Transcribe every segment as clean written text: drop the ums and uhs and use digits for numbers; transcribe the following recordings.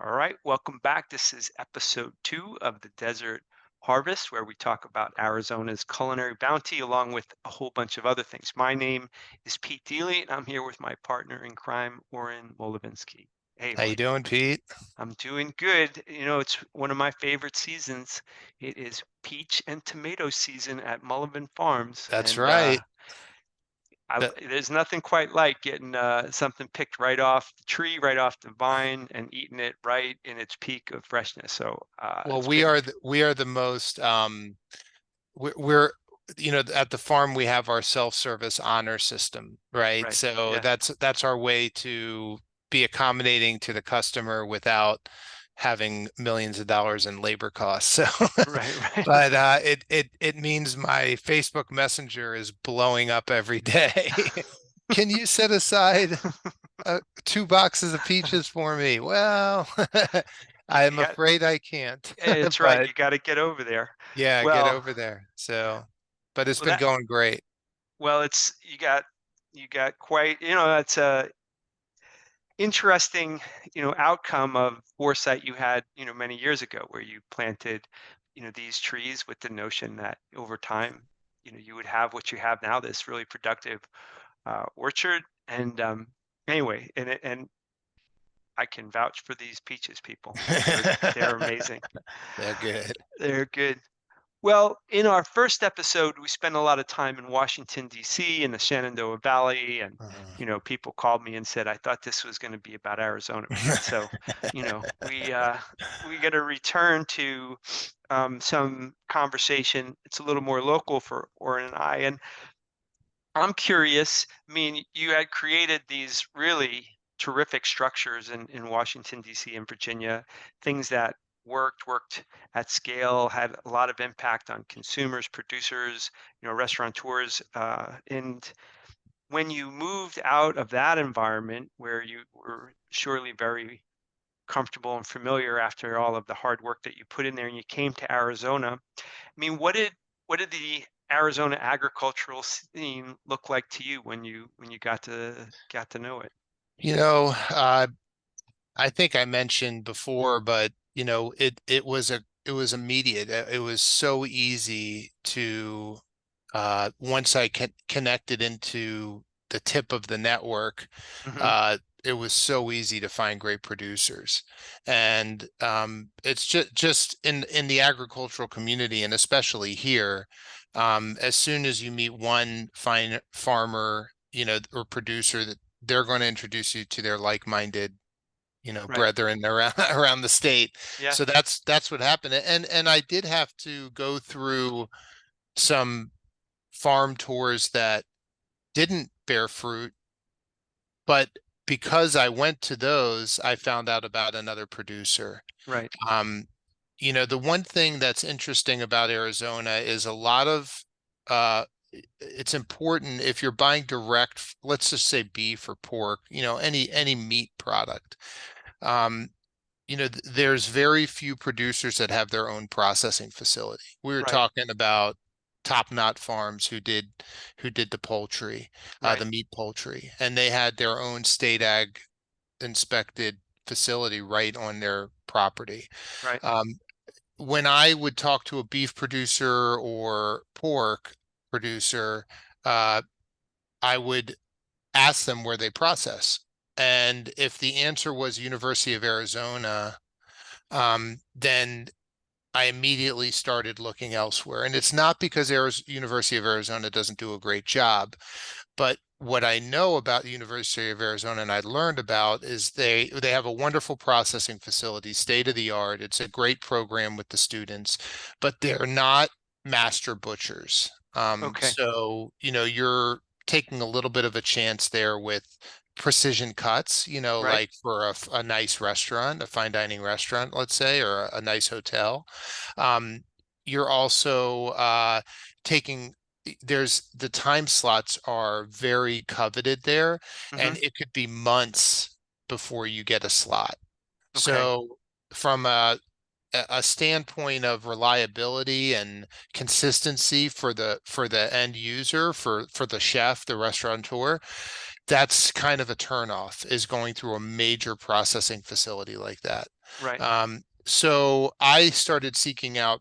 All right, welcome back. This is episode 2 of the Desert Harvest, where we talk about Arizona's culinary bounty along with a whole bunch of other things. My name is Pete Deeley, and I'm here with my partner in crime, Oren Molovinsky. Hey, How you Oren. doing, Pete? I'm doing good. It's one of my favorite seasons. It is peach and tomato season at Mullivan Farms, That's and right. That there's nothing quite like getting something picked right off the tree, right off the vine, and eating it right in its peak of freshness. So well, it's been we are the most we're at the farm we have our self-service honor system, right? right. So Yeah. that's our way to be accommodating to the customer without having millions of dollars in labor costs. So Right. Right. but it means my Facebook Messenger is blowing up every day. Can you set aside 2 boxes of peaches for me? Well, You I'm got. afraid I can't, It's right. but You got to get over there. yeah, get Well, over there. So, but it's well been that going great. well it's you got quite that's a interesting outcome of foresight you had many years ago where you planted these trees with the notion that over time you would have what you have now, this really productive orchard. And anyway, and I can vouch for these peaches, people. They're amazing. They're good. They're good. Well, in our first episode, we spent a lot of time in Washington, D.C., in the Shenandoah Valley, and Uh, people called me and said, "I thought this was going to be about Arizona, Pete." So, we got to return to some conversation. It's a little more local for Oren and I, and I'm curious. I mean, you had created these really terrific structures in Washington, D.C. and Virginia, things that worked at scale, had a lot of impact on consumers, producers, restaurateurs. And when you moved out of that environment where you were surely very comfortable and familiar after all of the hard work that you put in there, and you came to Arizona, I mean, what did the Arizona agricultural scene look like to you when you got to know it? you know, uh, I think I mentioned before, but it was immediate. It was so easy to once I connected into the tip of the network, Hmm. uh, it was so easy to find great producers. And it's just in the agricultural community, and especially here, as soon as you meet one fine farmer, or producer, that they're going to introduce you to their like-minded, Right. brethren around around the state. Yeah. So that's what happened. And I did have to go through some farm tours that didn't bear fruit, but because I went to those, I found out about another producer. Right. Um, the one thing that's interesting about Arizona is a lot of it's important if you're buying direct, let's just say beef or pork, any meat product. Um, there's very few producers that have their own processing facility. We were Right. talking about Top Knot Farms who did the poultry, Right. the meat poultry, and they had their own state ag inspected facility right on their property. Right. Um, when I would talk to a beef producer or pork producer, uh, I would ask them where they process. And if the answer was University of Arizona, then I immediately started looking elsewhere. And it's not because University of Arizona doesn't do a great job, but what I know about the University of Arizona and I learned about is they have a wonderful processing facility, state of the art. It's a great program with the students, but they're not master butchers. Okay. So, you're taking a little bit of a chance there with precision cuts, Right. like for a nice restaurant, a fine dining restaurant, let's say, or a nice hotel. Um, you're also taking there's the time slots are very coveted there, Hmm. and it could be months before you get a slot. Okay. So from a standpoint of reliability and consistency for the end user, for the chef, the restaurateur, that's kind of a turnoff, is going through a major processing facility like that. Right. So I started seeking out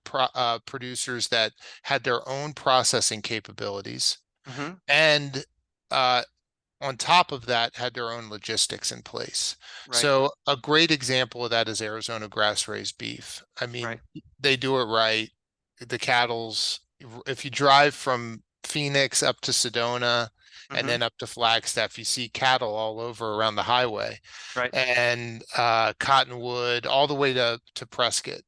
producers that had their own processing capabilities Mm-hmm. and uh, on top of that had their own logistics in place. Right. So a great example of that is Arizona grass-raised beef. I Right. mean, they do it right. The cattle's, if you drive from Phoenix up to Sedona and Mm-hmm. then up to Flagstaff, you see cattle all over around the highway Right. and Cottonwood all the way to Prescott.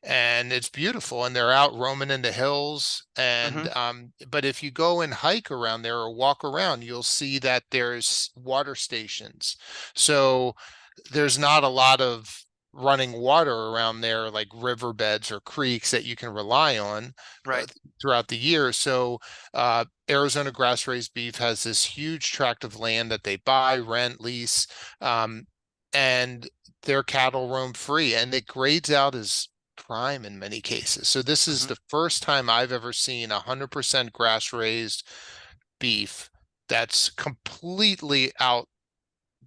And it's beautiful. And they're out roaming in the hills. Mm-hmm. And but if you go and hike around there or walk around, you'll see that there's water stations. So there's not a lot of running water around there, like riverbeds or creeks that you can rely on uh, Right. throughout the year. So Arizona grass-raised beef has this huge tract of land that they buy, rent, lease, um, and their cattle roam free, and it grades out as prime in many cases. So this is Mm-hmm. the first time I've ever seen 100% grass-raised beef that's completely out.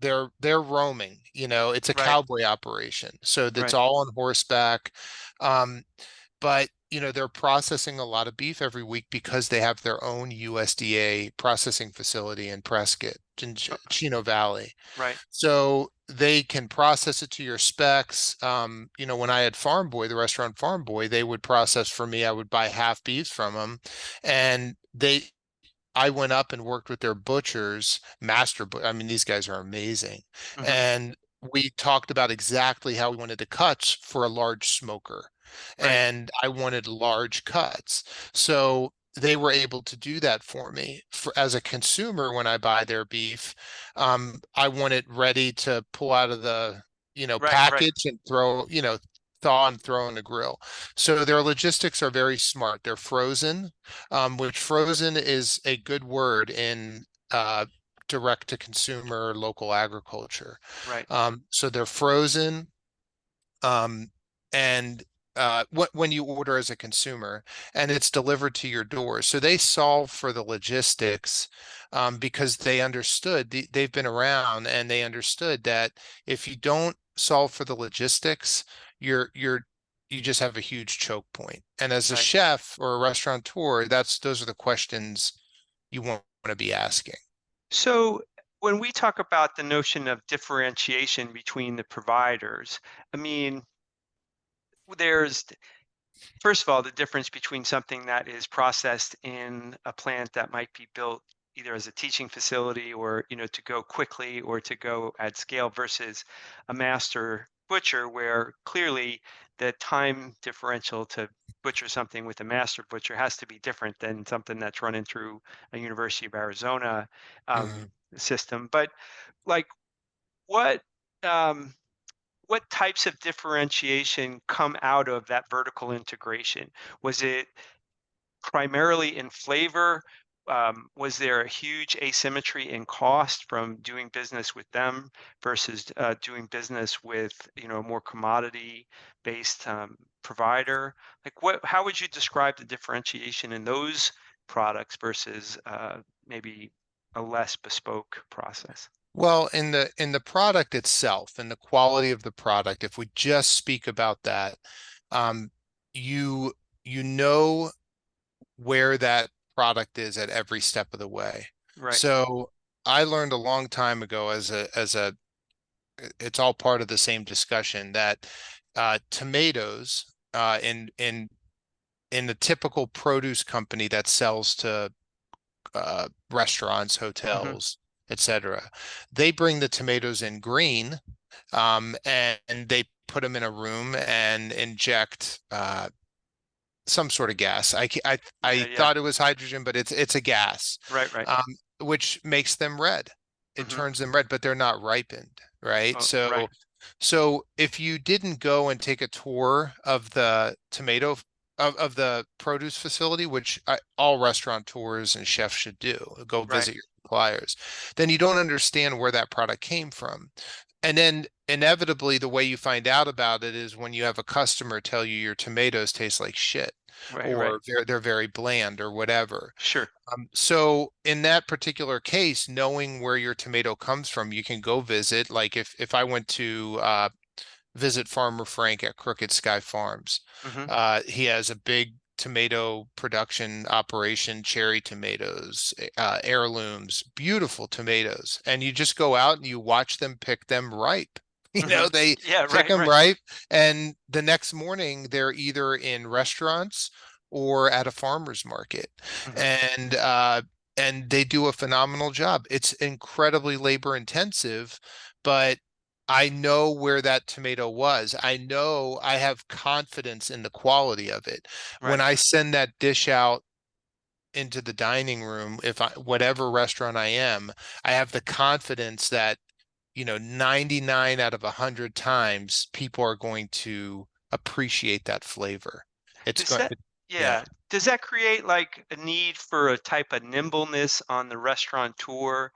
They're roaming, it's a Right. cowboy operation. So that's Right. all on horseback. Um, but they're processing a lot of beef every week because they have their own USDA processing facility in Prescott, in Chino Valley. Right. So they can process it to your specs. When I had Farm Boy, the restaurant Farm Boy, they would process for me. I would buy half beefs from them, and I went up and worked with their butchers, I mean, these guys are amazing. Mm-hmm. And we talked about exactly how we wanted the cuts for a large smoker. Right. And I wanted large cuts. So they were able to do that for me. As a consumer, when I buy their beef, I want it ready to pull out of the, Right. Right. package and thaw and throw in the grill. So their logistics are very smart. They're frozen, which frozen is a good word in direct to consumer local agriculture. Right. So they're frozen, um, and when you order as a consumer, and it's delivered to your door. So they solve for the logistics because they understood they've been around and they understood that if you don't solve for the logistics, you just have a huge choke point. And as a Right. chef or a restaurateur, those are the questions you want to be asking. So when we talk about the notion of differentiation between the providers, I mean, there's first of all, the difference between something that is processed in a plant that might be built either as a teaching facility or, to go quickly or to go at scale versus a master butcher, where clearly the time differential to butcher something with a master butcher has to be different than something that's running through a University of Arizona Mhm. system. But like, what um, what types of differentiation come out of that vertical integration? Was it primarily in flavor? Was there a huge asymmetry in cost from doing business with them versus doing business with, a more commodity-based provider? Like, how would you describe the differentiation in those products versus maybe a less bespoke process? Well, in the product itself and the quality of the product, if we just speak about that, um, you you know where that product is at every step of the way. Right. So I learned a long time ago it's all part of the same discussion that tomatoes in the typical produce company that sells to restaurants, Hmm. hotels, etc. They bring the tomatoes in green, and they put them in a room and inject some sort of gas. Yeah. I Yeah. thought it was hydrogen, but it's a gas, Right. Right. um, which makes them red. It Hmm. turns them red, but they're not ripened, right? Oh, right. So if you didn't go and take a tour of the tomato of the produce facility, which all restaurateurs and chefs should do, go Right. visit your suppliers, then you don't understand where that product came from. And then inevitably, the way you find out about it is when you have a customer tell you your tomatoes taste like shit, Right, right. or they're very bland or whatever. Sure. So in that particular case, knowing where your tomato comes from, you can go visit. Like if I went to visit Farmer Frank at Crooked Sky Farms. Hmm. He has a big tomato production operation, cherry tomatoes, heirlooms, beautiful tomatoes. And you just go out and you watch them pick them ripe. Hmm. They Yeah, pick right, them right. ripe, and the next morning they're either in restaurants or at a farmer's market. Hmm. And they do a phenomenal job. It's incredibly labor intensive, but I know where that tomato was. I know I have confidence in the quality of it. When Right. I send that dish out into the dining room, if I, whatever restaurant I am, I have the confidence that, 99 out of 100 times people are going to appreciate that flavor. It's Does going, that, yeah, yeah, does that create like a need for a type of nimbleness on the restaurateur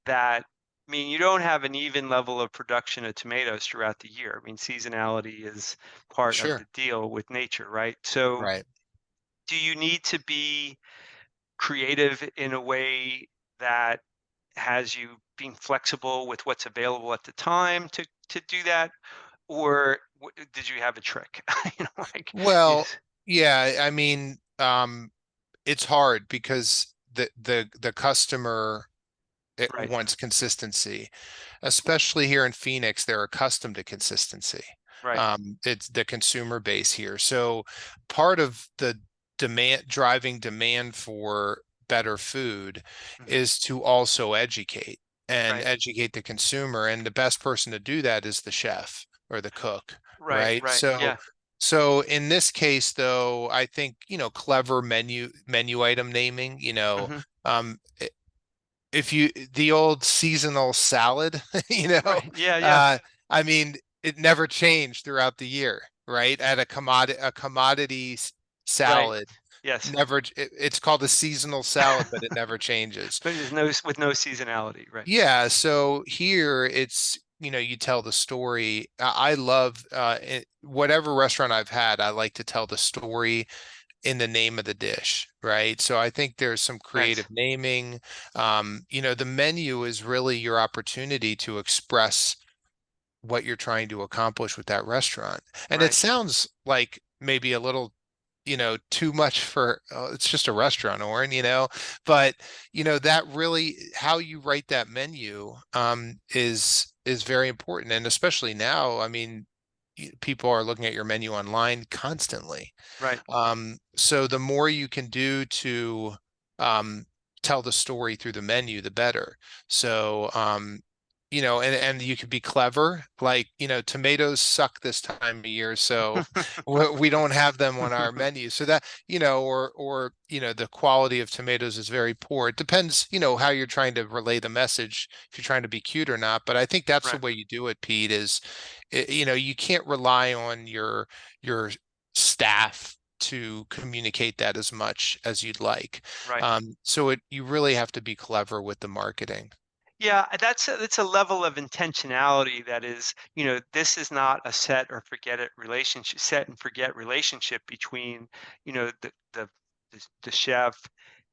that, I mean, you don't have an even level of production of tomatoes throughout the year. I mean, seasonality is part of sure. the deal with nature, right? So, Right. do you need to be creative in a way that has you being flexible with what's available at the time to do that, or did you have a trick? Like you Well, just, yeah, I mean, it's hard because the customer it right, wants consistency, especially here in Phoenix. They're accustomed to consistency. right, It's the consumer base here. So part of the driving demand for better food hmm, is to also and right, educate the consumer. And the best person to do that is the chef or the cook, right, right? right, So yeah, so in this case, though, I think, clever menu item naming, hmm, um, if you the old seasonal salad, right, yeah, yeah, uh, I mean, it never changed throughout the year, right? At a commodity right, salad, yes, never, it's called a seasonal salad, but it never changes. but there's no with no seasonality, right, Yeah, so here it's, you tell the story. I love whatever restaurant I've had, I like to tell the story in the name of the dish, right? So I think there's some nice, creative naming. The menu is really your opportunity to express what you're trying to accomplish with that restaurant. And it right, sounds like maybe a little, too much for, oh, it's just a restaurant, Oren, but that really, how you write that menu is very important. And especially now, I mean, people are looking at your menu online constantly. right, So the more you can do to um, tell the story through the menu, the better. So, and you can be clever. Like, tomatoes suck this time of year, so we don't have them on our menu. So that, the quality of tomatoes is very poor. It depends, how you're trying to relay the message, if you're trying to be cute or not. But I think that's the right, way you do it, Pete, is, you can't rely on your staff to communicate that as much as you'd like. right. So you really have to be clever with the marketing. Yeah, that's a level of intentionality that is, this is not a set and forget relationship between, the chef,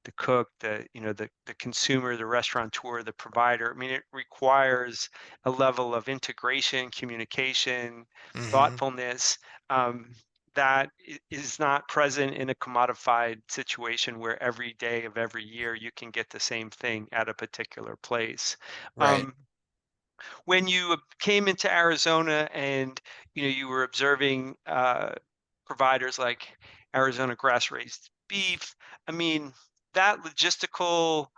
the cook, the consumer, the restaurateur, the provider. I mean, it requires a level of integration, communication, Hmm. thoughtfulness, um, that is not present in a commodified situation where every day of every year you can get the same thing at a particular place. Right. Um, when you came into Arizona and you were observing providers like Arizona grass raised beef, I mean, that logistical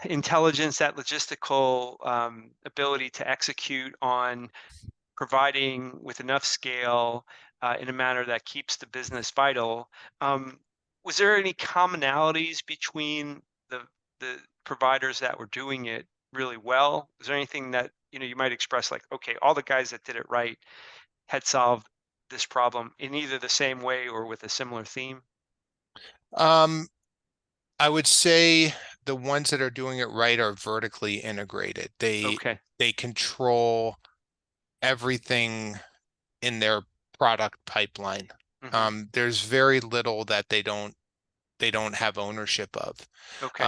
intelligence, that logistical ability to execute on providing with enough scale in a manner that keeps the business vital. Um, was there any commonalities between the providers that were doing it really well? Is there anything that you might express like, okay, all the guys that did it right had solved this problem in either the same way or with a similar theme? Um, I would say. the ones that are doing it right are vertically integrated. Okay. They control everything in their product pipeline. Hmm. There's very little that they don't have ownership of. Okay.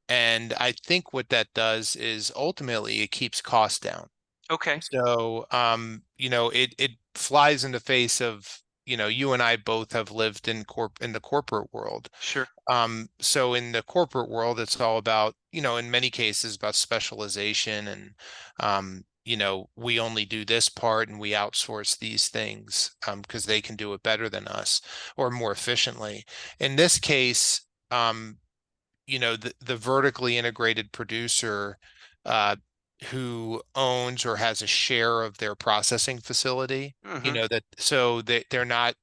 And I think what that does is ultimately it keeps costs down. Okay. So, it flies in the face of, you and I both have lived in the corporate world. Sure. So in the corporate world, it's all about, in many cases about specialization and, we only do this part and we outsource these things, because they can do it better than us or more efficiently. In this case, the vertically integrated producer, uh, who owns or has a share of their processing facility, Hmm. that so they're not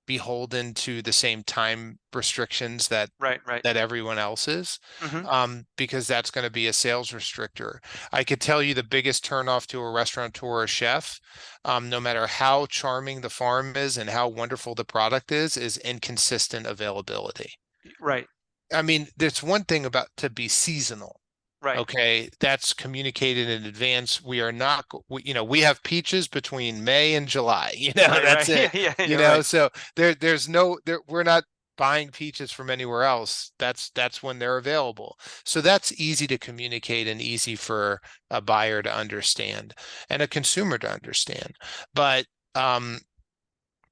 beholden to the same time restrictions Right. Right. that everyone else is, Hmm. because that's going to be a sales restrictor. I could tell you the biggest turnoff to a restaurateur or a chef, no matter how charming the farm is and how wonderful the product is inconsistent availability. Right. I mean, there's one thing about to be seasonal. Right. Okay, that's communicated in advance. We are not, we have peaches between May and July. Right. That's Right. Yeah. it. Yeah. You're right. So there's no there. We're not buying peaches from anywhere else. That's when they're available. So that's easy to communicate and easy for a buyer to understand and a consumer to understand. But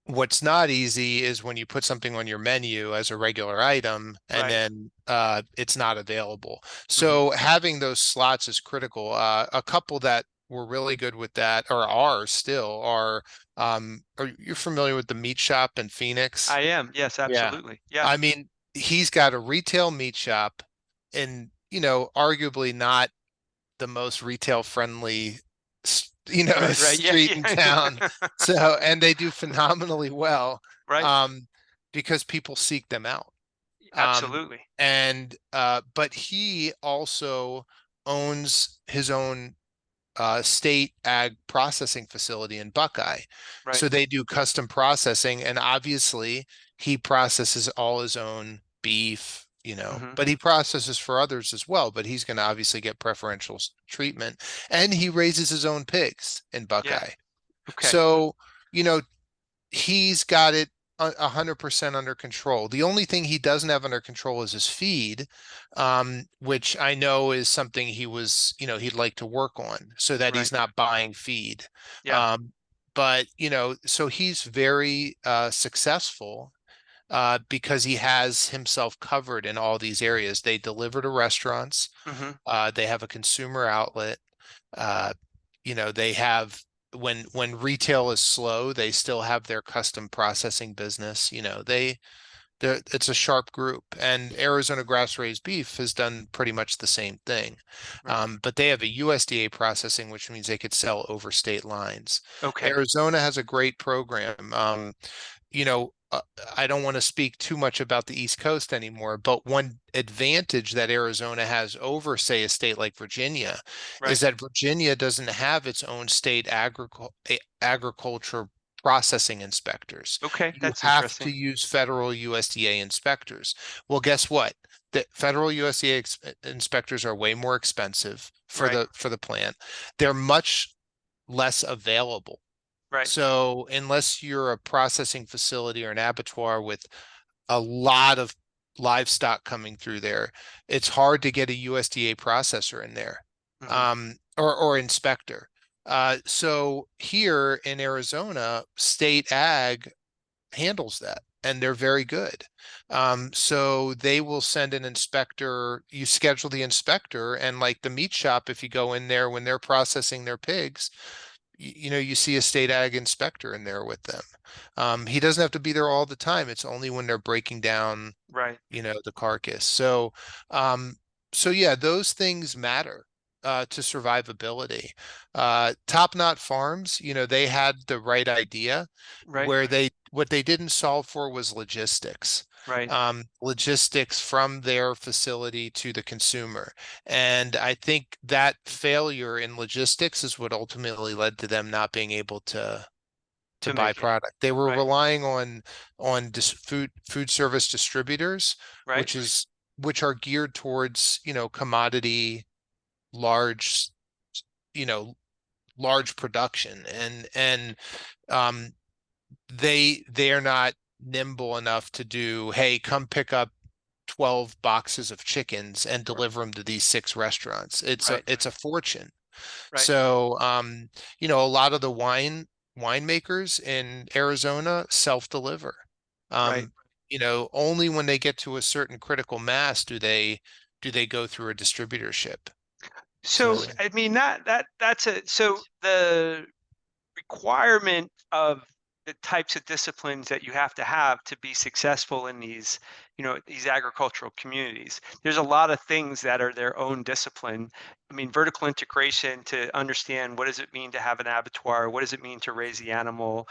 what's not easy is when you put something on your menu as a regular item and Right. then it's not available. Hmm. So having those slots is critical. A couple that were really good with that or are still are you familiar with the meat shop in Phoenix? I am. Yes, Yeah. absolutely. Yeah. I mean, he's got a retail meat shop and, arguably not the most retail friendly, Right. Right. Yeah. street in town. Yeah. So, and they do phenomenally well, Right. um, because people seek them out. Absolutely. But he also owns his own state ag processing facility in Buckeye. Right. So they do custom processing, and obviously he processes all his own beef, Hmm. but he processes for others as well. But he's going to obviously get preferential treatment, and he raises his own pigs in Yeah. Buckeye. Okay. So, you know, he's got it 100% under control. The only thing he doesn't have under control is his feed, which I know is something he'd like to work on so that Right. he's not buying feed. Yeah. Um, but so he's very successful because he has himself covered in all these areas. They deliver to restaurants. Hmm. They have a consumer outlet. Uh, they have when retail is slow, they still have their custom processing business. It's a sharp group, and Arizona grass raised beef has done pretty much the same thing. Right. But they have a USDA processing, which means they could sell over state lines. Okay. Arizona has a great program. You know, uh, I don't want to speak too much about the East Coast anymore, but one advantage that Arizona has over, say, a state like Virginia is Right. that Virginia doesn't have its own state agriculture processing inspectors. Okay. You That's have to interesting. use federal USDA inspectors. Well, guess what? The federal USDA inspectors are way more expensive for Right. the plant. They're much less available. Right. So unless you're a processing facility or an abattoir with a lot of livestock coming through there, it's hard to get a USDA processor in there, Hmm. or inspector. So here in Arizona, state ag handles that, and they're very good. So they will send an inspector. You schedule the inspector, and like the meat shop, if you go in there when they're processing their pigs, you see a state ag inspector in there with them. He doesn't have to be there all the time. It's only when they're breaking down, Right. the carcass. Um, so yeah, those things matter to survivability. Top Knot Farms, they had the right idea Right. where what they didn't solve for was logistics. Right. Logistics from their facility to the consumer. And I think that failure in logistics is what ultimately led to them not being able to To buy make it. product. They were Right. relying on food service distributors, Right. which is which are geared towards, commodity, large, you know, large production, and um, they are not nimble enough to do, hey, come pick up 12 boxes of chickens and r- deliver them to these 6 restaurants. It's a right, it's a fortune. right, So, a lot of the winemakers in Arizona self-deliver. right. Um, only when they get to a certain critical mass do they go through a distributorship. So, So, I mean, that's a so the requirement of the types of disciplines that you have to be successful in these, these agricultural communities. There's a lot of things that are their own discipline. I mean, vertical integration to understand what does it mean to have an abattoir? What does it mean to raise the animal?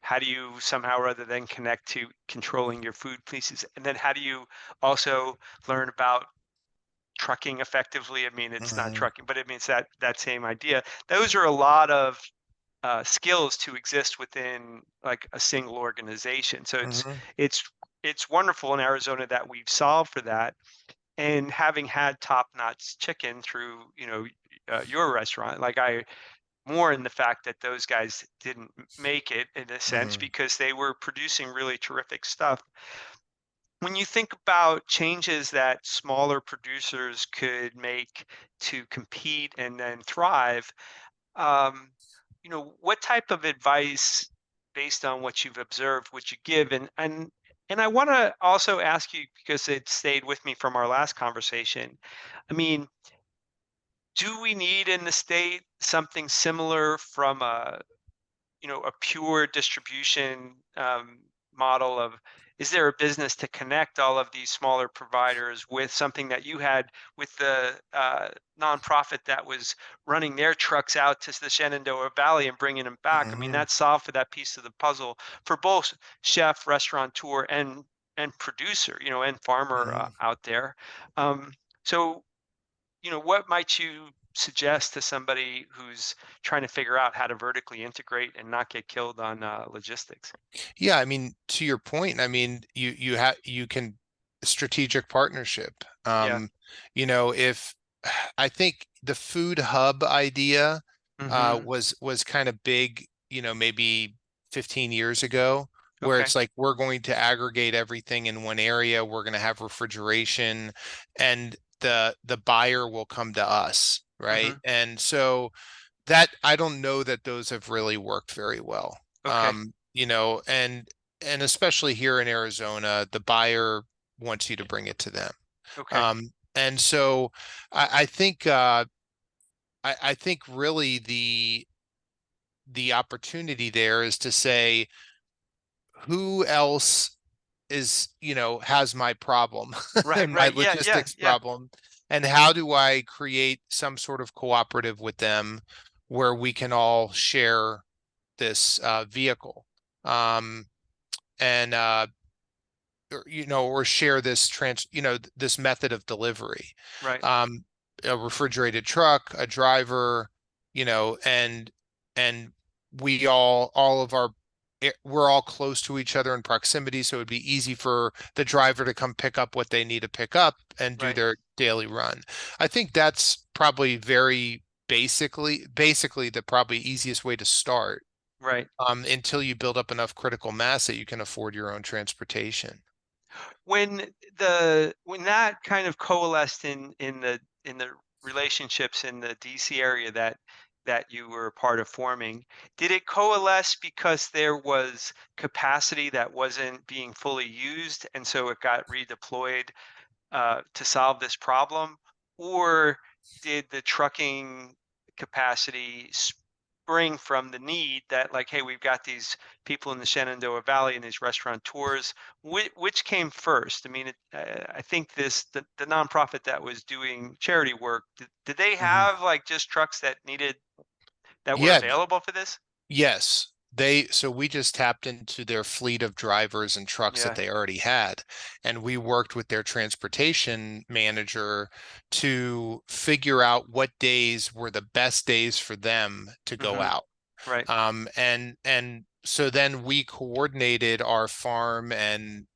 How do you somehow or other then connect to controlling your food pieces? And then how do you also learn about trucking effectively? I mean, it's not mhm, trucking, but it means that same idea. Those are a lot of skills to exist within like a single organization. So mhm, it's it's wonderful in Arizona that we've solved for that. And having had top-notch chicken through, your restaurant, like I more in the fact that those guys didn't make it in a sense mhm, because they were producing really terrific stuff. When you think about changes that smaller producers could make to compete and then thrive, um, what type of advice based on what you've observed would you give? And I want to also ask you because it stayed with me from our last conversation. I mean, do we need in the state something similar from a pure distribution model of, is there a business to connect all of these smaller providers with something that you had with the nonprofit that was running their trucks out to the Shenandoah Valley and bringing them back? I mean, mhm, that solved for that piece of the puzzle for both chef, restaurateur, and producer, and farmer mhm. out there. Um, so what might you suggest to somebody who's trying to figure out how to vertically integrate and not get killed on logistics? Yeah, I mean, to your point, I mean, you can strategic partnership. Yeah. If I think the food hub idea Hmm. was kind of big, maybe 15 years ago, where Okay. it's like we're going to aggregate everything in one area, we're going to have refrigeration, and the buyer will come to us, right? Hmm. And so that I don't know that those have really worked very well. Okay. And especially here in Arizona, the buyer wants you to bring it to them. Okay. And so I think I think really the opportunity there is to say who else is, has my problem Right. and my Right. Yeah. Yeah. logistics Yeah. problem, and how do I create some sort of cooperative with them where we can all share this vehicle, um, and or share this this method of delivery, Right. um, a refrigerated truck, a driver, and we all of our we're all close to each other in proximity, so it'd be easy for the driver to come pick up what they need to pick up and do Right. their daily run. I think that's probably very basically the probably easiest way to start, Right. until you build up enough critical mass that you can afford your own transportation. When that kind of coalesced in the relationships in the DC area that you were a part of forming, did it coalesce because there was capacity that wasn't being fully used and so it got redeployed to solve this problem? Or did the trucking capacity spring from the need that, like, hey, we've got these people in the Shenandoah Valley and these restaurateurs? Which came first? I mean, I think the nonprofit that was doing charity work, did they Mhm. have like just trucks that were Yeah, available for this? yes. So we just tapped into their fleet of drivers and trucks that Yeah. they already had. And we worked with their transportation manager to figure out what days were the best days for them to go Hmm. out. Right. And so then we coordinated our farm and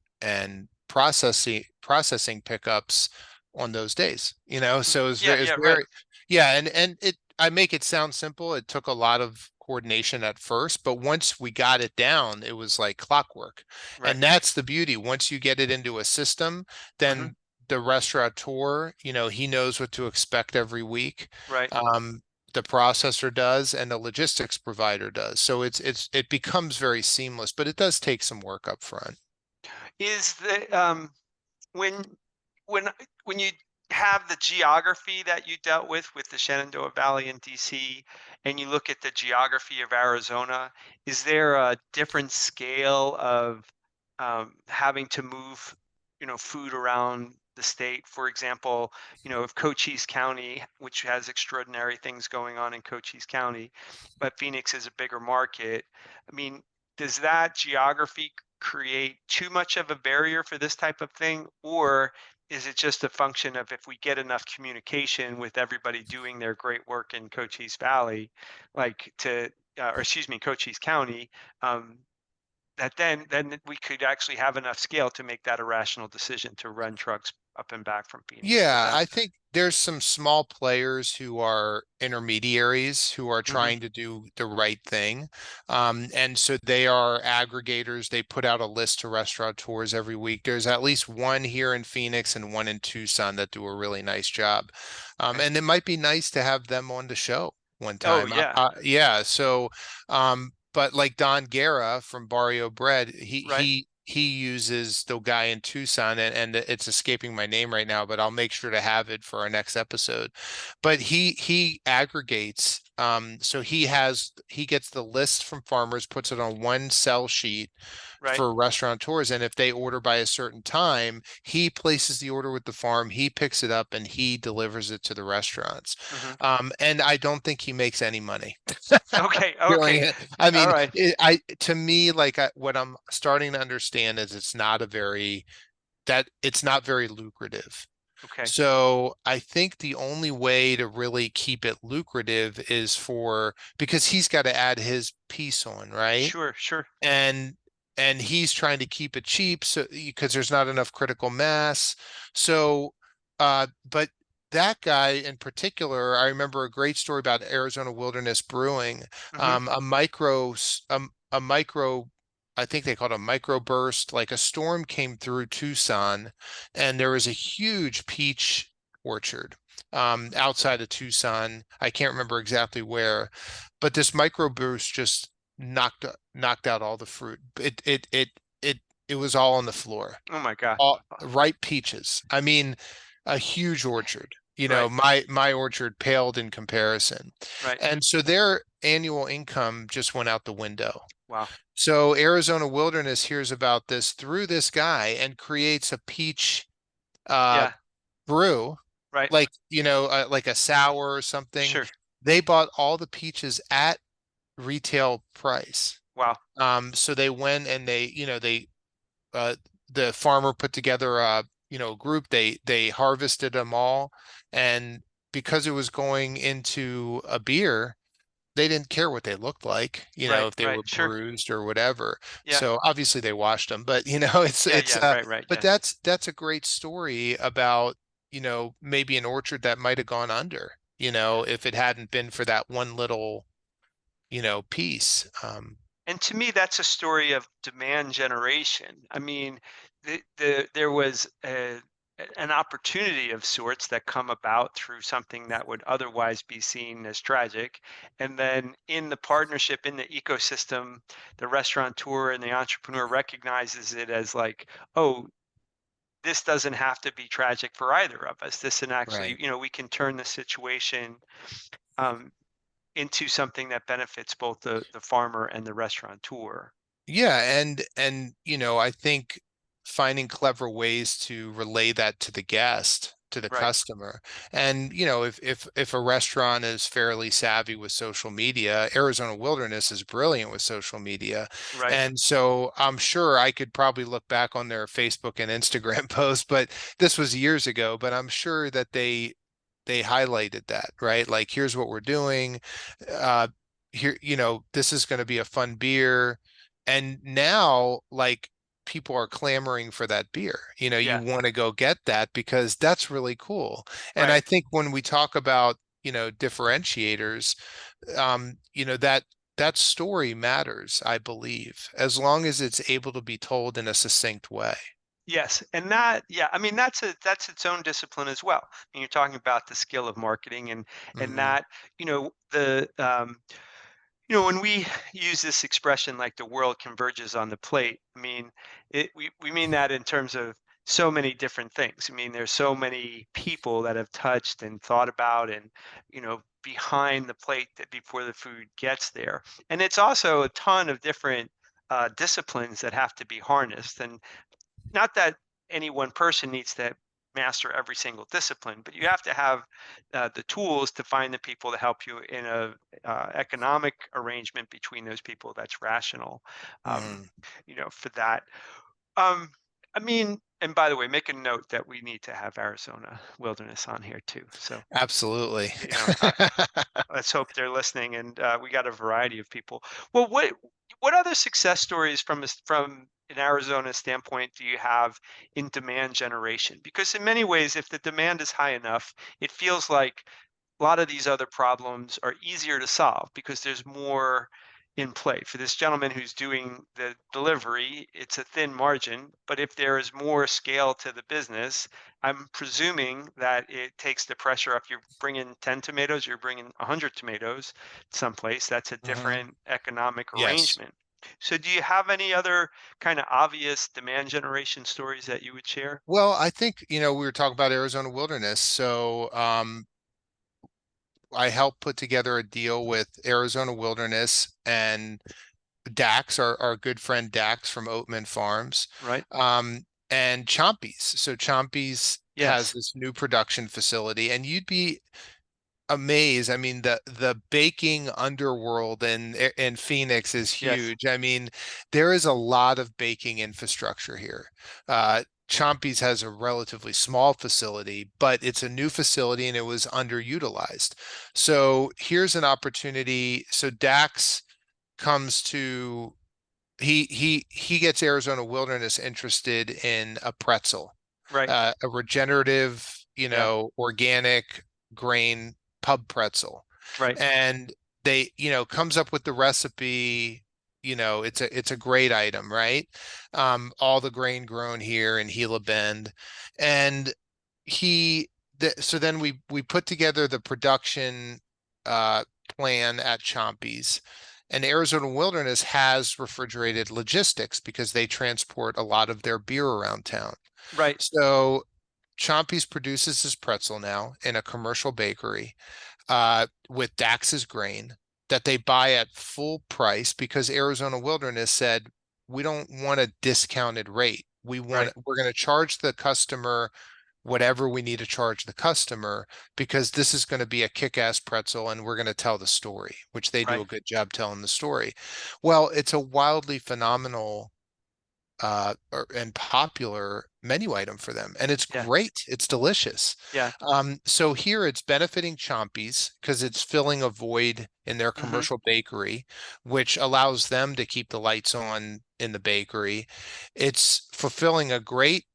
processing pickups on those days, so Yeah, it's yeah, right. very, yeah, and I make it sound simple. It took a lot of coordination at first, but once we got it down, it was like clockwork. Right. And that's the beauty. Once you get it into a system, Hmm. then the restaurateur, he knows what to expect every week. Right. Um, the processor does, and the logistics provider does. So it becomes very seamless, but it does take some work up front. Is the when when when you have the geography that you dealt with the Shenandoah Valley in DC, and you look at the geography of Arizona, is there a different scale of having to move, food around the state? For example, if Cochise County, which has extraordinary things going on in Cochise County, but Phoenix is a bigger market. I mean, does that geography create too much of a barrier for this type of thing? Or is it just a function of if we get enough communication with everybody doing their great work in Cochise Valley, like or excuse me, Cochise County, um, that then we could actually have enough scale to make that a rational decision to run trucks up and back from Phoenix to Yeah, them. I think there's some small players who are intermediaries who are Hmm. trying to do the right thing. And so they are aggregators. They put out a list to restaurateurs every week. There's at least one here in Phoenix and one in Tucson that do a really nice job. Okay. And it might be nice to have them on the show one Oh time. yeah. Yeah, so but like Don Guerra from Barrio Bread, he Right. he he uses the guy in Tucson, and it's escaping my name right now, but I'll make sure to have it for our next episode. But he aggregates, so he gets the list from farmers, puts it on one cell sheet Right. for restaurateurs, and if they order by a certain time, he places the order with the farm, he picks it up, and he delivers it to the restaurants. Hmm. And I don't think he makes any money Okay. doing Okay. it. I All mean, right. to me, like what I'm starting to understand is it's not very lucrative. Okay. So I think the only way to really keep it lucrative is because he's got to add his piece on, right? Sure. Sure. and and he's trying to keep it cheap so because there's not enough critical mass. So but that guy in particular, I remember a great story about Arizona Wilderness Brewing. Hmm. A micro, I think they called it a microburst, like a storm came through Tucson, and there was a huge peach orchard outside of Tucson. I can't remember exactly where, but this microburst just knocked out all the fruit. It was all on the floor. Oh my God. All ripe peaches. I mean, a huge orchard. Right. My orchard paled in comparison. Right. And so their annual income just went out the window. Wow. So Arizona Wilderness hears about this through this guy and creates a peach uh Yeah. brew, Right. like like a sour or something. Sure. They bought all the peaches at retail price. Wow. So they went and uh, the farmer put together a, group. They harvested them all, and because it was going into a beer, they didn't care what they looked like, Right. if they Right. were Sure. bruised or whatever. Yeah. So obviously they washed them, but Yeah. Yeah. Right. Right. but Yeah. that's a great story about, maybe an orchard that might have gone under, if it hadn't been for that one little, piece. And to me, that's a story of demand generation. I mean, there was an opportunity of sorts that come about through something that would otherwise be seen as tragic. And then in the partnership, in the ecosystem, the restaurateur and the entrepreneur recognizes it as like, oh, this doesn't have to be tragic for either of us. This can actually, Right. we can turn the situation um, into something that benefits both the farmer and the restaurateur. Yeah, and I think finding clever ways to relay that to the guest, to the Right, customer. And if a restaurant is fairly savvy with social media, Arizona Wilderness is brilliant with social media. right. And so I'm sure I could probably look back on their Facebook and Instagram posts, but this was years ago, but I'm sure that they highlighted that, right? Like, here's what we're doing. Uh, here, this is going to be a fun beer. And now, like, people are clamoring for that beer. You Yeah, want to go get that because that's really cool. And I right. think when we talk about, differentiators, that story matters, I believe, as long as it's able to be told in a succinct way. Yes, and that, yeah, I mean that's its own discipline as well. I mean, you're talking about the skill of marketing, and Hmm. that, the when we use this expression like the world converges on the plate, I mean, we mean that in terms of so many different things. I mean, there's so many people that have touched and thought about and, behind the plate that before the food gets there. And it's also a ton of different disciplines that have to be harnessed. And not that any one person needs to master every single discipline, but you have to have the tools to find the people to help you in a economic arrangement between those people that's rational. Um, Hmm. for that. Um, I mean, and by the way, make a note that we need to have Arizona Wilderness on here too. So Absolutely. you know, I, let's hope they're listening, and we got a variety of people. Well, what other success stories from an Arizona standpoint do you have in demand generation? Because in many ways, if the demand is high enough, it feels like a lot of these other problems are easier to solve because there's more in play. For this gentleman who's doing the delivery, it's a thin margin, but if there is more scale to the business, I'm presuming that it takes the pressure off. You're bringing 10 tomatoes, you're bringing 100 tomatoes someplace. That's a Hmm. different economic Yes. arrangement. So, do you have any other kind of obvious demand generation stories that you would share? Well, I think, we were talking about Arizona Wilderness. So, I helped put together a deal with Arizona Wilderness and Dax, our good friend Dax from Oatman Farms, Right? and Chompy's. So Chompy's has Yes. this new production facility, and you'd be amazed. I mean, the baking underworld in Phoenix is Yes. huge. I mean, there is a lot of baking infrastructure here. Chompy's has a relatively small facility, but it's a new facility and it was underutilized. So here's an opportunity. So Dax comes to he gets Arizona Wilderness interested in a pretzel, Right. a regenerative, Yeah. organic grain pub pretzel. Right. And they, comes up with the recipe. It's a great item, right? All the grain grown here in Gila Bend. And so then we put together the production uh plan at Chompy's. And Arizona Wilderness has refrigerated logistics because they transport a lot of their beer around town. Right. So Chompy's produces his pretzel now in a commercial bakery with Dax's grain that they buy at full price because Arizona Wilderness said, we don't want a discounted rate. Right. We're going to charge the customer whatever we need to charge the customer because this is going to be a kick-ass pretzel and we're going to tell the story, which they do Right. a good job telling the story. Well, it's a wildly phenomenal and popular menu item for them. And it's Yeah. great. It's delicious. Yeah. So here it's benefiting Chompy's because it's filling a void in their Hmm. commercial bakery, which allows them to keep the lights on in the bakery. It's fulfilling a great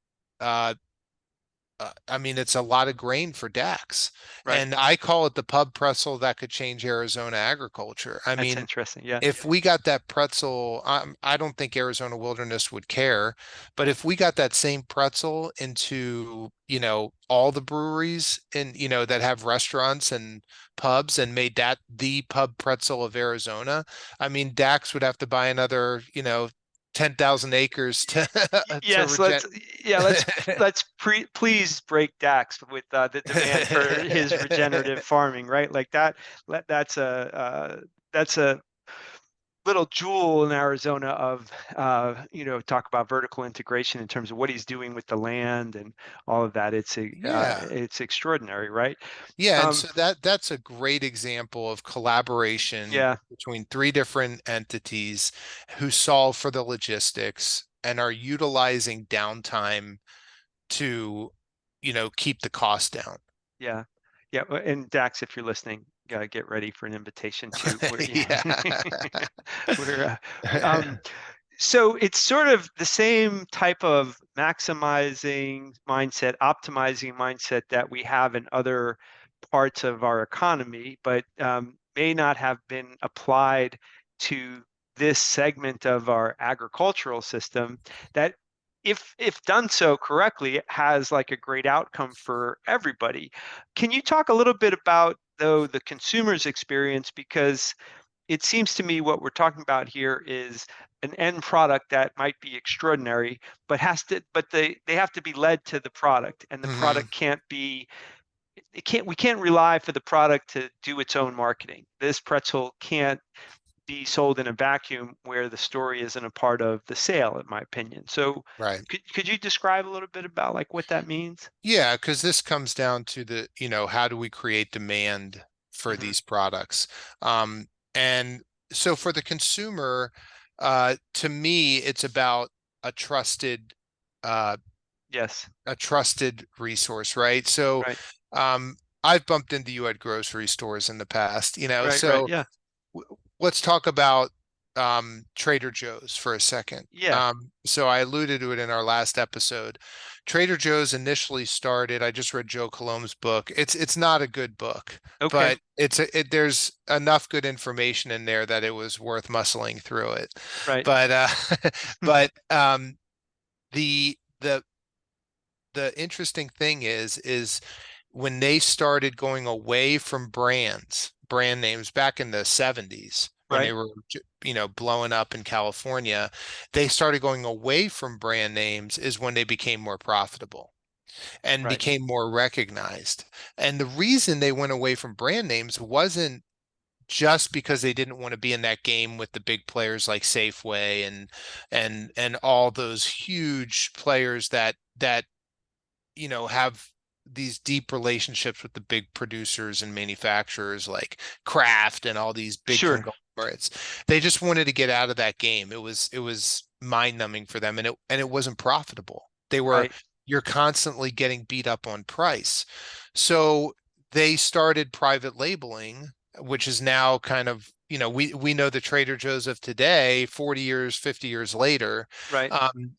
I mean, it's a lot of grain for Dax. Right. And I call it the pub pretzel that could change Arizona agriculture. I That's mean, interesting. Yeah. if we got that pretzel, I don't think Arizona Wilderness would care, but if we got that same pretzel into, all the breweries and, that have restaurants and pubs and made that the pub pretzel of Arizona, I mean, Dax would have to buy another, 10,000 acres to Yes. Yeah. Please break Dax with the demand for his regenerative farming. Right. Like that. That's a little jewel in Arizona of, talk about vertical integration in terms of what he's doing with the land and all of that. Yeah. It's extraordinary, right? Yeah, and Um, so that's a great example of collaboration yeah, between three different entities who solve for the logistics and are utilizing downtime to, keep the cost down. yeah, yeah. And Dax, if you're listening, get ready for an invitation to where, Yeah. we're, um, So it's sort of the same type of maximizing mindset, optimizing mindset that we have in other parts of our economy, but may not have been applied to this segment of our agricultural system that if done so correctly, has like a great outcome for everybody. Can you talk a little bit about though the consumer's experience? Because it seems to me what we're talking about here is an end product that might be extraordinary, but they have to be led to the product, and the Hmm. product can't be it can't we can't rely for the product to do its own marketing. This pretzel can't be sold in a vacuum where the story isn't a part of the sale, in my opinion. So Right. could you describe a little bit about like what that means? Yeah, because this comes down to how do we create demand for Hmm. these products? And so for the consumer, to me, it's about a trusted, uh, Yes. a trusted resource, right? So, Right. I've bumped into you at grocery stores in the past, Right. Right. so Yeah. let's talk about Trader Joe's for a second. Yeah. So I alluded to it in our last episode. Trader Joe's initially started, I just read Joe Colom's book. It's not a good book, Okay. but there's enough good information in there that it was worth muscling through it. Right. But but the the the interesting thing is when they started going away from brand names back in the 70s when they Right. were blowing up in California, they started going away from brand names is when they became more profitable and Right. became more recognized. And the reason they went away from brand names wasn't just because they didn't want to be in that game with the big players like Safeway and all those huge players that have these deep relationships with the big producers and manufacturers like Kraft and all these big Sure. conglomerates. They just wanted to get out of that game. It was mind-numbing for them, and it wasn't profitable. Right. You're constantly getting beat up on price. So they started private labeling, which is now kind of, we know the Trader Joe's of today, 40 years, 50 years later, Right.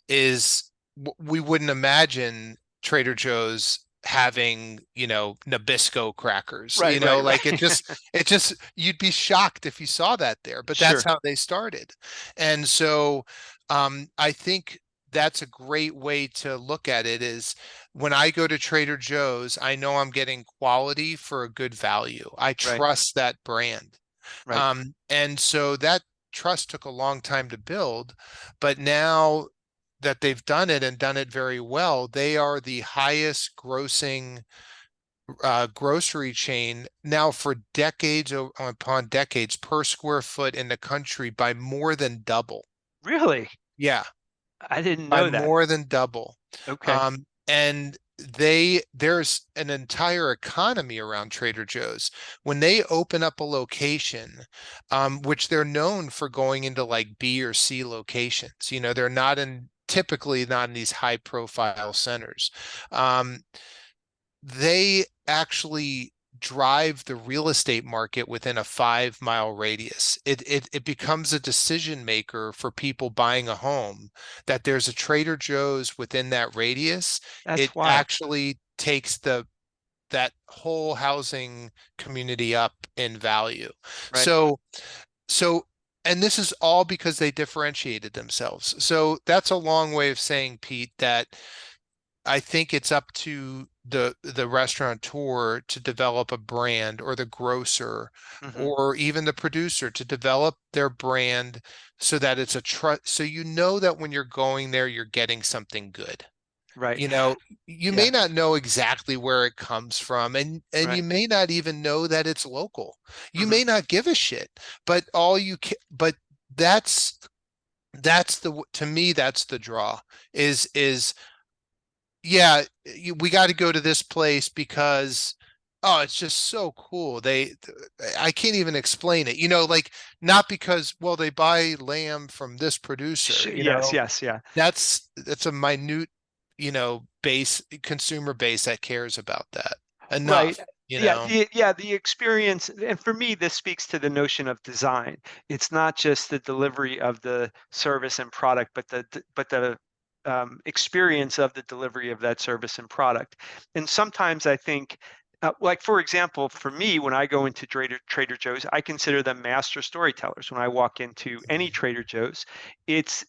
is we wouldn't imagine Trader Joe's having, Nabisco crackers, Right. Right. like Right. it just, you'd be shocked if you saw that there, but that's Sure. how they started. And so, I think that's a great way to look at it is when I go to Trader Joe's, I know I'm getting quality for a good value. I Right. trust that brand. Right. And so that trust took a long time to build, but now that they've done it and done it very well, they are the highest grossing grocery chain now for decades upon decades per square foot in the country by more than double. Really? Yeah, I didn't by know that. more than double. Okay. And there's an entire economy around Trader Joe's. When they open up a location, which they're known for going into like B or C locations, they're typically not in these high profile centers. Um, they actually drive the real estate market within a 5 mile radius. It becomes a decision maker for people buying a home that there's a Trader Joe's within that radius. It That's wild. actually takes that whole housing community up in value. Right. So so and this is all because they differentiated themselves. So that's a long way of saying, Pete, that I think it's up to the restaurateur to develop a brand or the grocer Hmm. or even the producer to develop their brand so that it's a trust so that when you're going there you're getting something good. Right. You know, you may Yeah. not know exactly where it comes from and you Right. may not even know that it's local. You Hmm. may not give a shit, but that's to me that's the draw is yeah, we got to go to this place because oh, it's just so cool. I can't even explain it. Like not because well they buy lamb from this producer, Yes. Yes. Yeah. that's a minute, base consumer base that cares about that Right. enough. you Yeah, know? the experience, and for me, this speaks to the notion of design. It's not just the delivery of the service and product, but the experience of the delivery of that service and product. And sometimes I think, like for example, for me, when I go into Trader Joe's, I consider them master storytellers. When I walk into any Trader Joe's, it's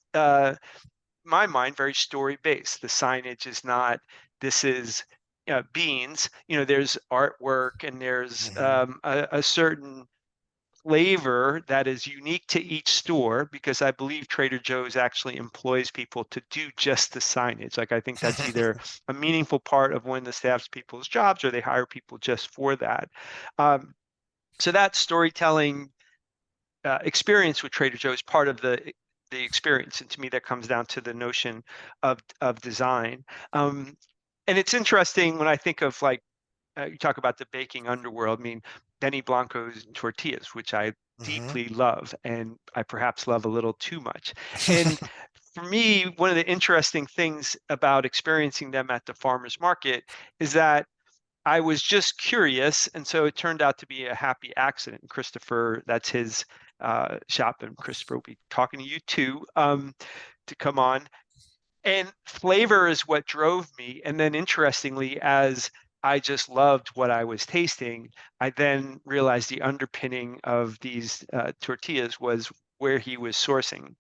my mind very story based. The signage is not, this is beans. There's artwork and there's Mhm. a certain flavor that is unique to each store, because I believe Trader Joe's actually employs people to do just the signage. Like I think that's either a meaningful part of one of the staff's people's jobs, or they hire people just for that. So that storytelling experience with Trader Joe's part of the experience, and to me that comes down to the notion of design. And it's interesting when I think of like you talk about the baking underworld. I mean, Benny Blanco's tortillas, which I Mhm. deeply love, and I perhaps love a little too much. And for me, one of the interesting things about experiencing them at the farmers market is that I was just curious, and so it turned out to be a happy accident. Christopher, that's his shop, and Christopher will be talking to you too, to come on. And flavor is what drove me. And then interestingly, as I just loved what I was tasting, I then realized the underpinning of these tortillas was where he was sourcing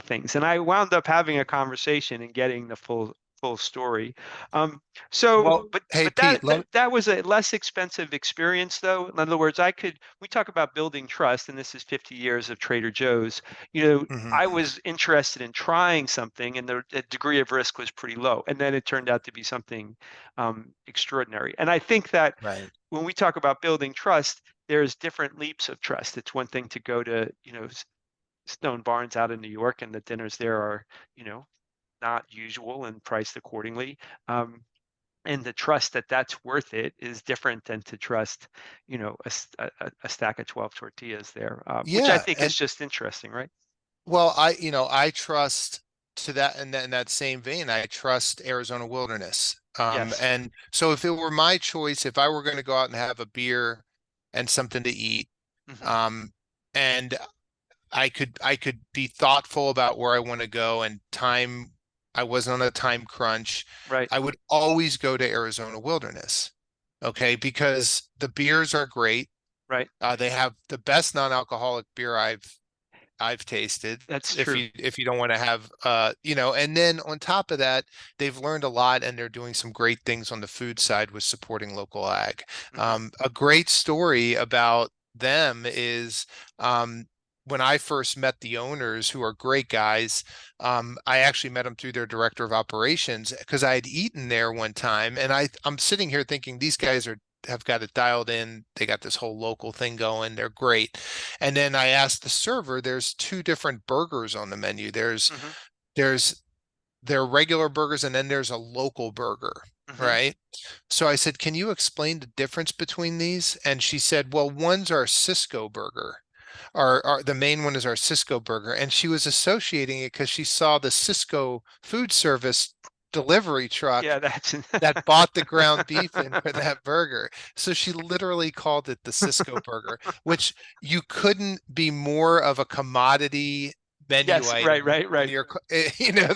things. And I wound up having a conversation and getting the full story. Um, so, Well, hey but Pete, that was a less expensive experience, though. In other words, we talk about building trust, and this is 50 years of Trader Joe's. You know, Mhm. I was interested in trying something, and the degree of risk was pretty low. And then it turned out to be something extraordinary. And I think that Right. when we talk about building trust, there's different leaps of trust. It's one thing to go to, Stone Barns out in New York, and the dinners there are, you know, not usual and priced accordingly. Um, and the trust that that's worth it is different than to trust, a stack of 12 tortillas there, which I Yeah, think is and just interesting, right? well, I trust to that in that same vein, I trust Arizona Wilderness. Yes. And so if it were my choice, if I were going to go out and have a beer and something to eat, Hmm. um, and I could be thoughtful about where I want to go and time, I wasn't on a time crunch, Right. I would always go to Arizona Wilderness. Okay, because the beers are great. Right. They have the best non-alcoholic beer I've tasted. That's If true. you don't want to have and then on top of that, they've learned a lot and they're doing some great things on the food side with supporting local ag. Hmm. A great story about them is when I first met the owners, who are great guys, I actually met them through their director of operations because I had eaten there one time, and I'm sitting here thinking these guys have got it dialed in. They got this whole local thing going. They're great. And then I asked the server, there's two different burgers on the menu. Hmm. There's their regular burgers and then there's a local burger, Hmm. right? So I said, "Can you explain the difference between these?" And she said, "Well, one's our Cisco burger. Our the main one is our Cisco burger." And she was associating it because she saw the Cisco food service delivery truck Yeah, that's that bought the ground beef in for that burger. So she literally called it the Cisco burger, which you couldn't be more of a commodity menu yes, right, item right, when right,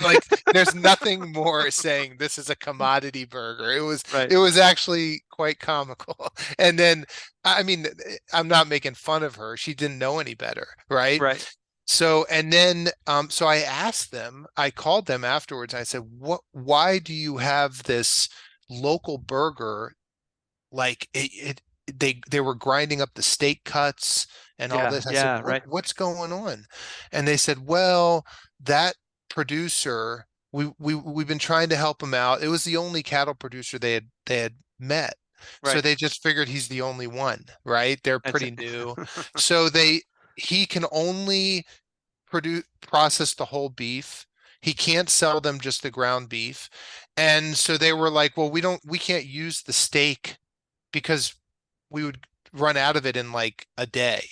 like there's nothing more saying this is a commodity burger. right, It was actually quite comical. And then I mean, I'm not making fun of her. She didn't know any better, right? right. So, and then, so I asked them, I called them afterwards. I said, why do you have this local burger? Like they were grinding up the steak cuts and all Yeah, this. I said, yeah, right. what's going on? And they said, well, that producer, we've been trying to help him out. It was the only cattle producer they had met. So Right. they just figured he's the only one, right? They're That's pretty it. new. So he can only process the whole beef. He can't sell them just the ground beef. And so they were like, well, we can't use the steak because we would run out of it in like a day,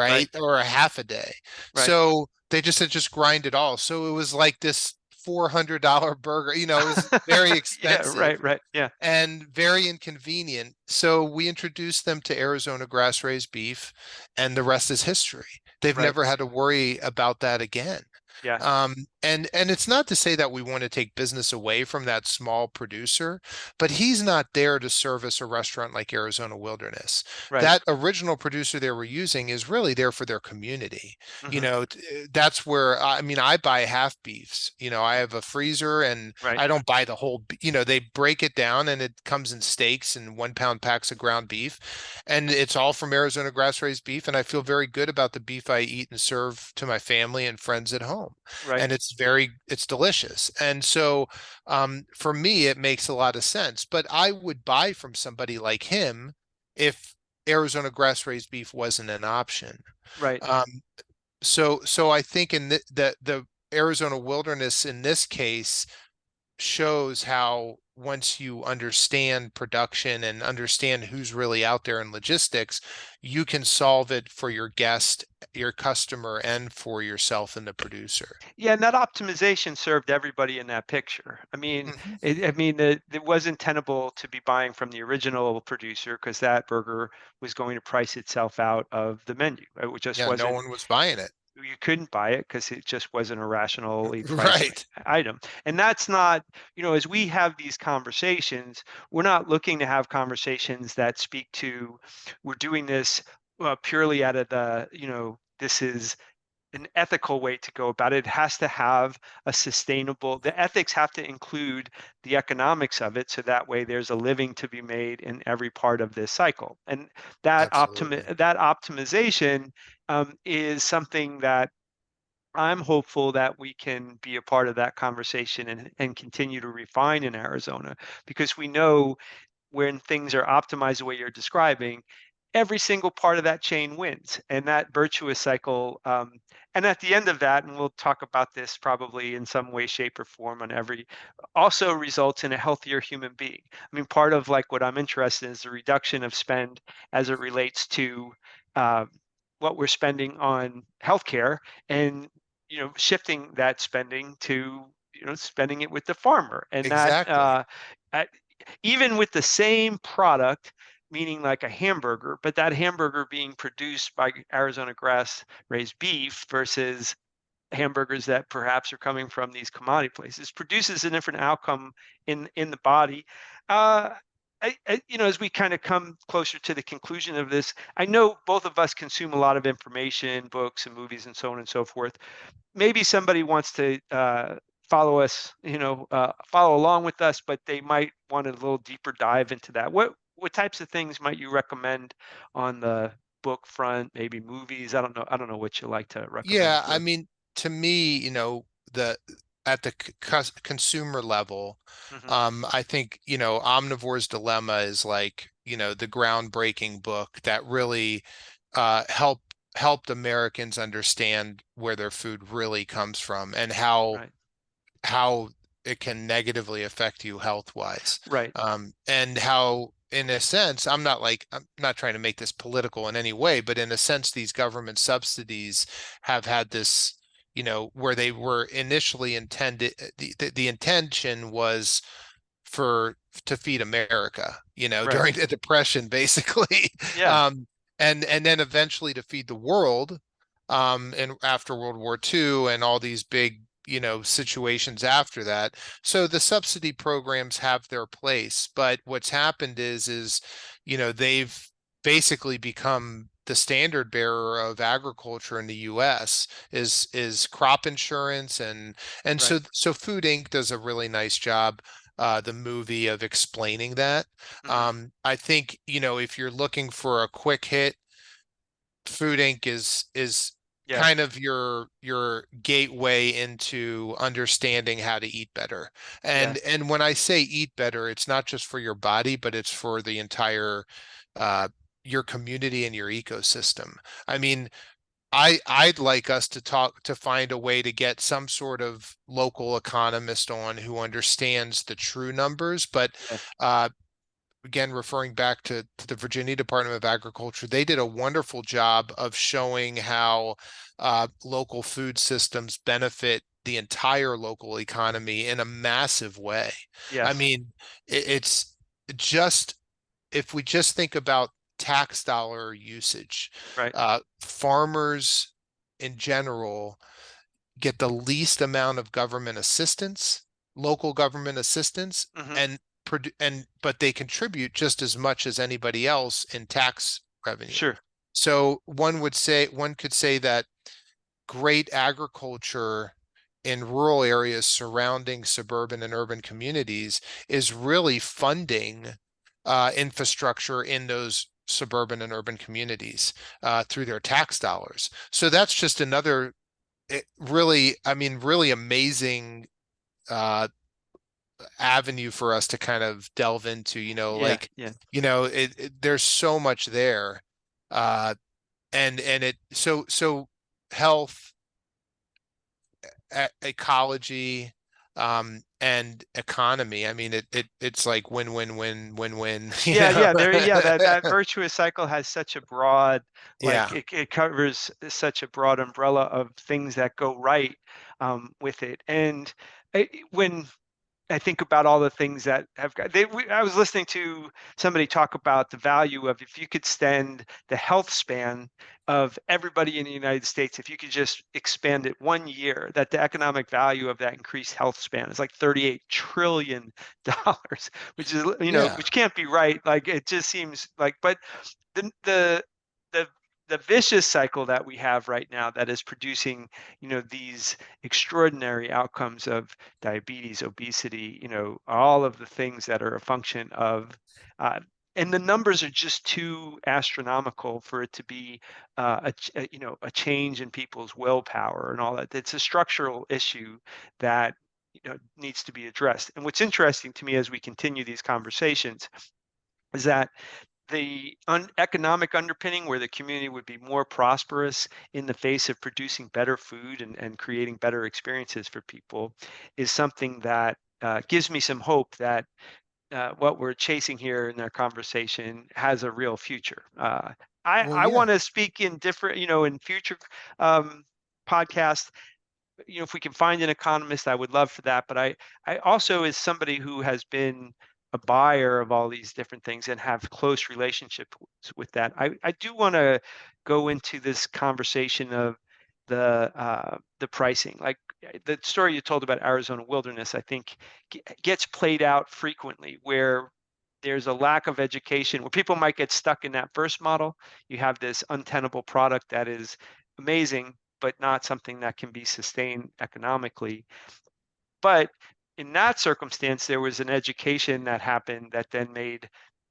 Right, right? Or a half a day. right. So they just said just grind it all. So it was like this $400 burger. It was very Yeah, expensive right, right. Yeah, and very inconvenient. So we introduced them to Arizona grass-raised beef, and the rest is history. They've right. never had to worry about that again. Yeah, And it's not to say that we want to take business away from that small producer, but he's not there to service a restaurant like Arizona Wilderness. right. That original producer they were using is really there for their community. Hmm. That's where, I mean, I buy half beefs. I have a freezer and Right, I don't buy the whole, they break it down and it comes in steaks and 1 pound packs of ground beef. And it's all from Arizona grass-raised beef. And I feel very good about the beef I eat and serve to my family and friends at home. right, And it's delicious. And so for me, it makes a lot of sense. But I would buy from somebody like him if Arizona grass-raised beef wasn't an option. right. Um, so I think in the Arizona wilderness in this case shows how once you understand production and understand who's really out there in logistics, you can solve it for your guest, your customer, and for yourself and the producer. Yeah, and that optimization served everybody in that picture. I mean, Mhm. it wasn't tenable to be buying from the original producer because that burger was going to price itself out of the menu. It just Yeah, no wasn't. one was buying it. You couldn't buy it because it just wasn't a rationally priced Right. item. And that's not, as we have these conversations, we're not looking to have conversations that speak to, we're doing this purely out of this is an ethical way to go about it. It has to have the ethics have to include the economics of it. So that way there's a living to be made in every part of this cycle. And Absolutely. that optimization is something that I'm hopeful that we can be a part of that conversation and continue to refine in Arizona because we know when things are optimized the way you're describing, every single part of that chain wins. And that virtuous cycle, and at the end of that, and we'll talk about this probably in some way, shape, or form on also results in a healthier human being. I mean, part of like what I'm interested in is the reduction of spend as it relates to uh, what we're spending on healthcare and shifting that spending to spending it with the farmer and that Exactly. at, even with the same product, meaning like a hamburger, but that hamburger being produced by Arizona grass raised beef versus hamburgers that perhaps are coming from these commodity places produces a different outcome in the body. Uh, as we kind of come closer to the conclusion of this, I know both of us consume a lot of information, books and movies and so on and so forth. Maybe somebody wants to follow us, follow along with us, but they might want a little deeper dive into that. What types of things might you recommend on the book front? Maybe movies. I don't know. I don't know what you like to recommend Yeah, I for. mean, to me, the at the consumer level, Hmm. I think, Omnivore's Dilemma is like, the groundbreaking book that really helped Americans understand where their food really comes from and Right. how it can negatively affect you health wise. Right. And how, in a sense, I'm not trying to make this political in any way, but in a sense, these government subsidies have had this, where they were initially intended, the intention was for to feed America, Right. during the Depression, basically. Yeah. Um, and then eventually to feed the world, and after World War II and all these big, situations after that. So the subsidy programs have their place, but what's happened is, they've basically become the standard bearer of agriculture in the US is crop insurance and Right. so Food Inc. does a really nice job, the movie, of explaining that. Hmm. I think, if you're looking for a quick hit, Food Inc. is Yeah. kind of your gateway into understanding how to eat better. Yeah. And when I say eat better, it's not just for your body, but it's for the entire uh your community and your ecosystem. I mean, I'd like us to find a way to get some sort of local economist on who understands the true numbers, but Yeah. uh again, referring back to the Virginia Department of Agriculture, they did a wonderful job of showing how local food systems benefit the entire local economy in a massive way. I Yes. mean, it's just, if we just think about tax dollar usage, Right. farmers in general get the least amount of government assistance, local government assistance, Hmm. and but they contribute just as much as anybody else in tax revenue. Sure. So one could say that great agriculture in rural areas surrounding suburban and urban communities is really funding infrastructure in those suburban and urban communities through their tax dollars. So that's just another really, I mean, really amazing uh, avenue for us to kind of delve into, Yeah. like, Yeah. there's so much there. Uh, and so health, ecology, and economy. I mean, it's like win, win, win, win, win, Yeah, yeah, yeah, that virtuous cycle has such a broad, like Yeah, it covers such a broad umbrella of things that go right with it. And when I think about all the things that have got, I was listening to somebody talk about the value of if you could extend the health span of everybody in the United States, if you could just expand it 1 year, that the economic value of that increased health span is like $38 trillion, which is, yeah. which can't be right. Like it just seems like, but the the the the vicious cycle that we have right now that is producing, these extraordinary outcomes of diabetes, obesity, all of the things that are a function of, uh, and the numbers are just too astronomical for it to be a change in people's willpower and all that. It's a structural issue that needs to be addressed. And what's interesting to me as we continue these conversations is that the economic underpinning where the community would be more prosperous in the face of producing better food and creating better experiences for people is something that gives me some hope that what we're chasing here in our conversation has a real future. Well, I yeah. want to speak in different, in future um, podcasts, if we can find an economist, I would love for that. But I also, as somebody who has been a buyer of all these different things and have close relationships with that, I do want to go into this conversation of the pricing. Like the story you told about Arizona wilderness, I think gets played out frequently where there's a lack of education where people might get stuck in that first model. You have this untenable product that is amazing, but not something that can be sustained economically. But in that circumstance, there was an education that happened that then made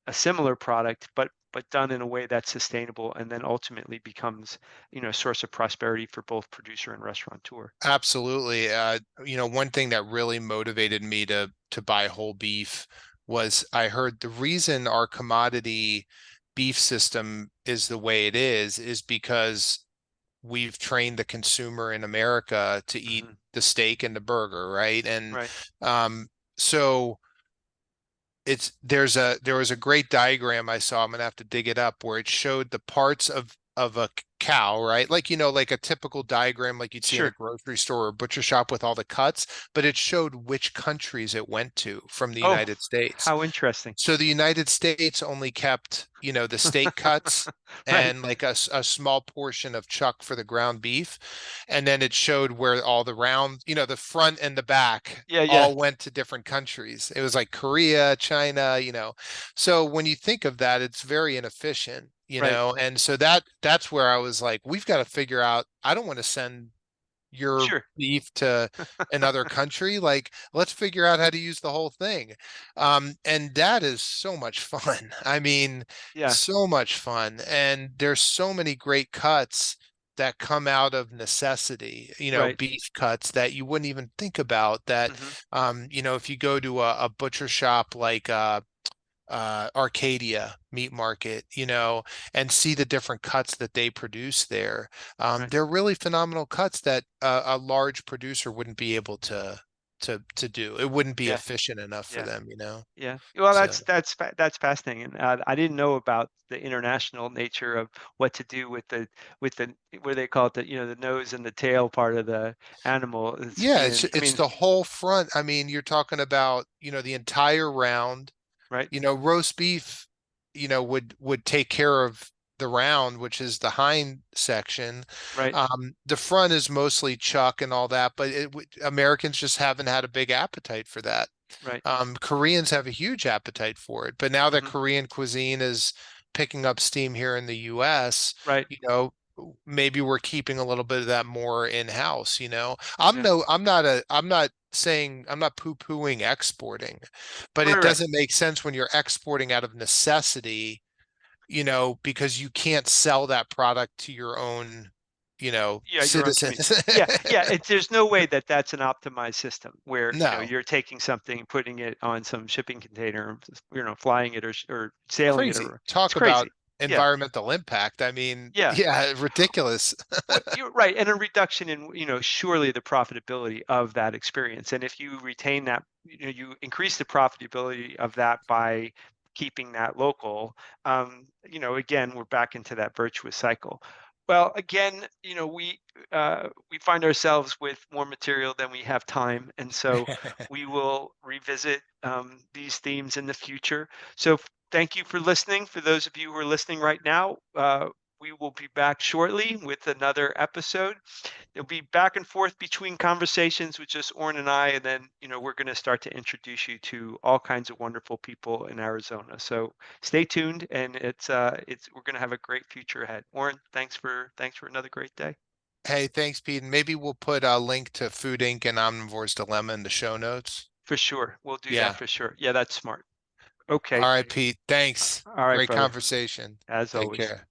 a similar product, but done in a way that's sustainable and then ultimately becomes, a source of prosperity for both producer and restaurateur. Absolutely. One thing that really motivated me to buy whole beef was I heard the reason our commodity beef system is the way it is because we've trained the consumer in America to eat Hmm. the steak and the burger, right? And Right. um, so there was a great diagram I saw. I'm gonna have to dig it up where it showed the parts of a cow, right? Like, like a typical diagram like you'd see in a Sure. grocery store or butcher shop with all the cuts, but it showed which countries it went to from the Oh, United States. how interesting. So the United States only kept, the steak cuts Right. and like a small portion of chuck for the ground beef. And then it showed where all the round, the front and the back Yeah. Yeah. all went to different countries. It was like Korea, China. So when you think of that, it's very inefficient, Right. and so that's where I was like, we've got to figure out, I don't want to send your Sure. beef to another country. Like, let's figure out how to use the whole thing. And that is so much fun. I mean, Yeah. so much fun. And there's so many great cuts that come out of necessity, Right. beef cuts that you wouldn't even think about that. Hmm. If you go to a butcher shop like Arcadia Meat Market, and see the different cuts that they produce there. Right. They're really phenomenal cuts that a large producer wouldn't be able to. to do. It wouldn't be Yeah. efficient enough for Yeah. them, you know? Yeah. Well, So that's fascinating, and I didn't know about the international nature of what to do with the what do they call it, the the nose and the tail part of the animal. It's yeah, being, I it's mean, the whole front. I mean, you're talking about, the entire round. right, Roast beef, would take care of the round, which is the hind section. right, The front is mostly chuck and all that, but Americans just haven't had a big appetite for that. right, Koreans have a huge appetite for it, but now that hmm, Korean cuisine is picking up steam here in the US, right, you know, maybe we're keeping a little bit of that more in-house, yeah, I'm not saying, I'm not poo-pooing exporting, but right, it right. doesn't make sense when you're exporting out of necessity, because you can't sell that product to your own, Yeah, your own community. citizens. Yeah, yeah. There's no way that that's an optimized system where No. you're taking something, putting it on some shipping container, flying it or sailing it, Crazy. or it's Talk about crazy. Yeah, environmental impact. I mean, yeah. yeah, ridiculous. Well, you're right, and a reduction in, surely the profitability of that experience. And if you retain that, you increase the profitability of that by keeping that local. Again, we're back into that virtuous cycle. Well, again, we find ourselves with more material than we have time, and so we will revisit these themes in the future. So, thank you for listening. For those of you who are listening right now, we will be back shortly with another episode. It'll be back and forth between conversations with just Oren and I, and then we're going to start to introduce you to all kinds of wonderful people in Arizona. So stay tuned, and it's we're going to have a great future ahead. Oren, thanks for another great day. Hey, thanks, Pete. And maybe we'll put a link to Food Inc. and Omnivore's Dilemma in the show notes. For sure, we'll do that Yeah. for sure. Yeah, that's smart. Okay, All right, Pete. Thanks. all right, Great brother. conversation. As Take always. care.